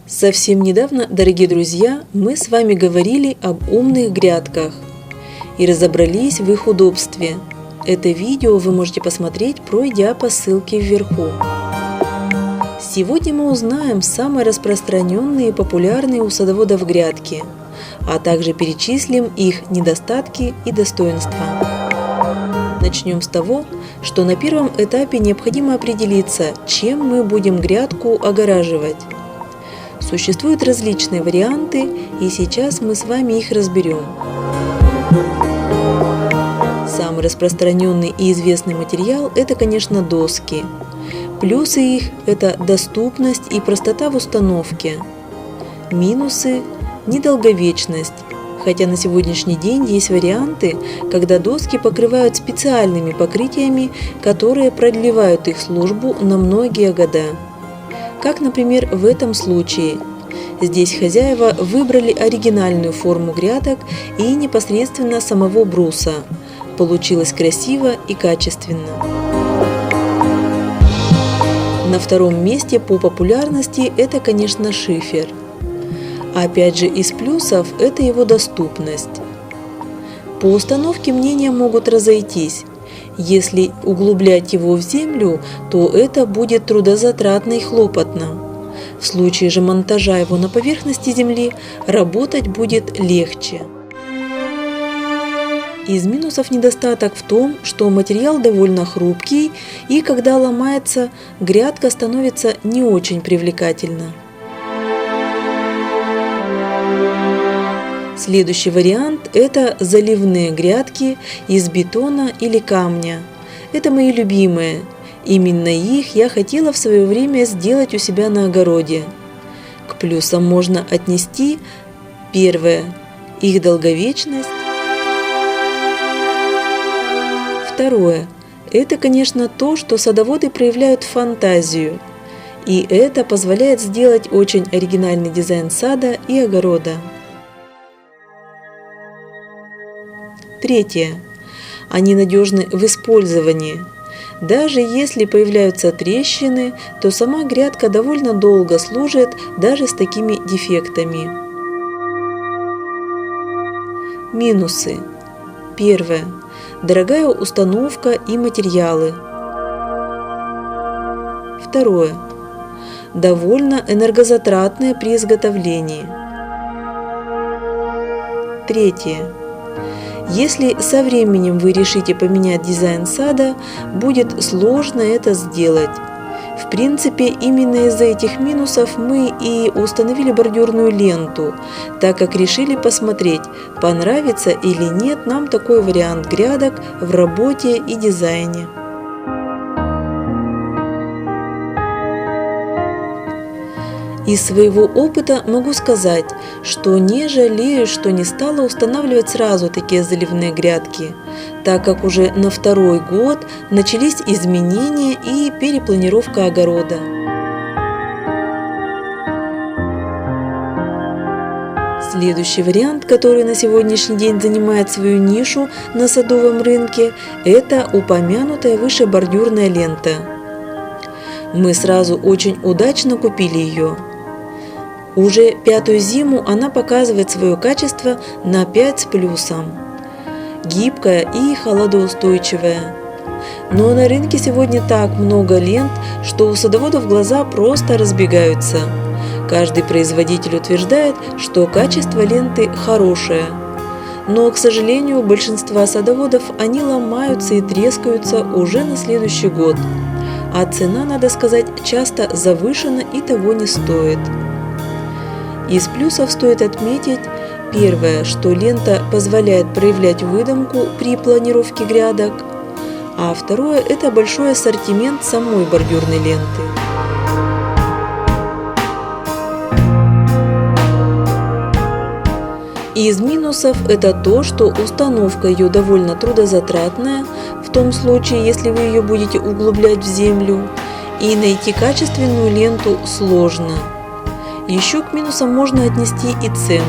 Совсем недавно, дорогие друзья, мы с вами говорили об умных грядках и разобрались в их удобстве. Это видео вы можете посмотреть, пройдя по ссылке вверху. Сегодня мы узнаем самые распространенные и популярные у садоводов грядки, а также перечислим их недостатки и достоинства. Начнем с того, что на первом этапе необходимо определиться, чем мы будем грядку огораживать. Существуют различные варианты, и сейчас мы с вами их разберем. Самый распространенный и известный материал – это, конечно, доски. Плюсы их – это доступность и простота в установке. Минусы – недолговечность. Хотя на сегодняшний день есть варианты, когда доски покрывают специальными покрытиями, которые продлевают их службу на многие года. Как, например, в этом случае. Здесь хозяева выбрали оригинальную форму грядок и непосредственно самого бруса. Получилось красиво и качественно. На втором месте по популярности это, конечно, шифер. Опять же, из плюсов это его доступность. По установке мнения могут разойтись. Если углублять его в землю, то это будет трудозатратно и хлопотно. В случае же монтажа его на поверхности земли работать будет легче. Из минусов недостаток в том, что материал довольно хрупкий, и когда ломается, грядка становится не очень привлекательна. Следующий вариант – это заливные грядки из бетона или камня. Это мои любимые. Именно их я хотела в свое время сделать у себя на огороде. К плюсам можно отнести первое – их долговечность. Второе – это, конечно, то, что садоводы проявляют фантазию. И это позволяет сделать очень оригинальный дизайн сада и огорода. Третье. Они надежны в использовании. Даже если появляются трещины, то сама грядка довольно долго служит даже с такими дефектами. Минусы. Первое. Дорогая установка и материалы. Второе. Довольно энергозатратное при изготовлении. Третье. Если со временем вы решите поменять дизайн сада, будет сложно это сделать. В принципе, именно из-за этих минусов мы и установили бордюрную ленту, так как решили посмотреть, понравится или нет нам такой вариант грядок в работе и дизайне. Из своего опыта могу сказать, что не жалею, что не стала устанавливать сразу такие заливные грядки, так как уже на второй год начались изменения и перепланировка огорода. Следующий вариант, который на сегодняшний день занимает свою нишу на садовом рынке, это упомянутая выше бордюрная лента. Мы сразу очень удачно купили ее. Уже пятую зиму она показывает свое качество на 5 с плюсом. Гибкая и холодоустойчивая. Но на рынке сегодня так много лент, что у садоводов глаза просто разбегаются. Каждый производитель утверждает, что качество ленты хорошее. Но, к сожалению, у большинства садоводов они ломаются и трескаются уже на следующий год. А цена, надо сказать, часто завышена и того не стоит. Из плюсов стоит отметить первое, что лента позволяет проявлять выдумку при планировке грядок, а второе – это большой ассортимент самой бордюрной ленты. Из минусов это то, что установка ее довольно трудозатратная, в том случае, если вы ее будете углублять в землю, и найти качественную ленту сложно. Еще к минусам можно отнести и цену.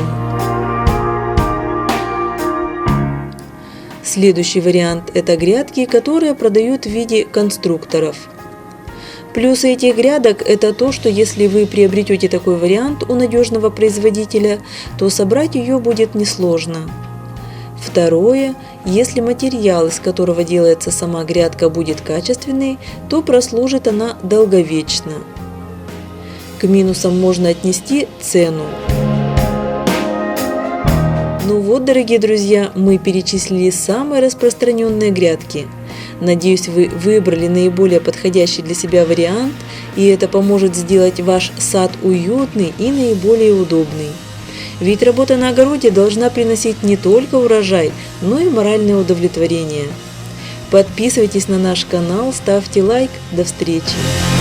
Следующий вариант – это грядки, которые продают в виде конструкторов. Плюсы этих грядок – это то, что если вы приобретете такой вариант у надежного производителя, то собрать ее будет несложно. Второе, если материал, из которого делается сама грядка, будет качественный, то прослужит она долговечно. К минусам можно отнести цену. Ну вот, дорогие друзья, мы перечислили самые распространенные грядки. Надеюсь, вы выбрали наиболее подходящий для себя вариант, и это поможет сделать ваш сад уютный и наиболее удобный. Ведь работа на огороде должна приносить не только урожай, но и моральное удовлетворение. Подписывайтесь на наш канал, ставьте лайк. До встречи!